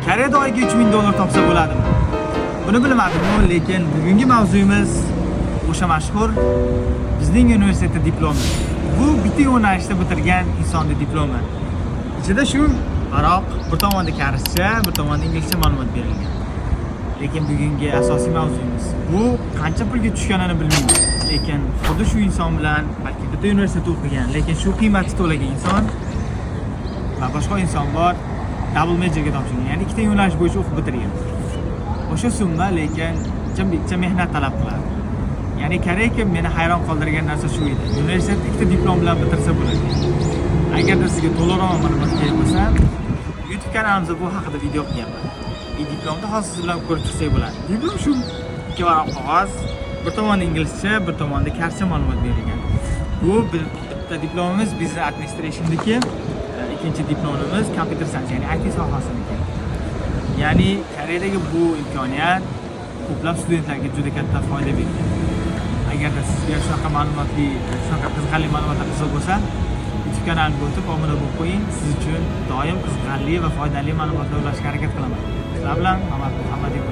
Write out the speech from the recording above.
Koreyada oyiga $3000 topsa bo'ladimi? Buni bilmadim-ku, lekin bugungi mavzuyimiz o'sha mashhur bizning universitetda diplomi. Bu bitta yo'nalishda bitirgan insonning diplomi. Ichida shu Biroq bir tomonda koreyscha, bir tomonda inglizcha ma'lumot berilgan. Lekin bugungi asosiy mavzuyimiz bu qancha pulga tushganini bilmayman. Lekin xuddi shu inson bilan balki bitta universitetda o'qigan, lekin shu qiymatni to'lagan inson va boshqa inson bor, double majorga topshirgan, ya'ni ikkita yo'nalish bo'yicha o'qib bitirgan. O'sha summa lekin bitta mehnat talab qiladi. Ya'ni Koreyga meni hayron qoldirgan narsa shu edi. Universitetda ikkita diplom bilan bitirsa bo'ladi. Agarda sizga to'liqroq ma'lumot kerak bo'lsa, YouTube kanalimizda bu haqida video qilganman. Diplomni hozir siz bilan ko'rib chiqsak bo'ladi. Diplom shu ikki varaq qog'oz, bir tomonda inglizcha, bir tomonda koreyscha ma'lumot berilgan. Bu bitta diplomimiz Business Administrationdagi, ikkinchi diplomimiz Computer Science, ya'ni IT sohasiniki. Ya'ni Koreyadagi bu imkoniyat ko'plab studentlarga juda katta foyda bergan. Agarda sizga shunaqa ma'lumotli, shunaqa qiziqarli ma'lumotlar qiziq bo'lsa, YouTube kanalimga o'tib obuna bo'lib qo'ying. Siz uchun doim qiziqarli va foydali ma'lumotlar ulashishga harakat qilaman. Sizlar bilan Muhammad Muhammadiy.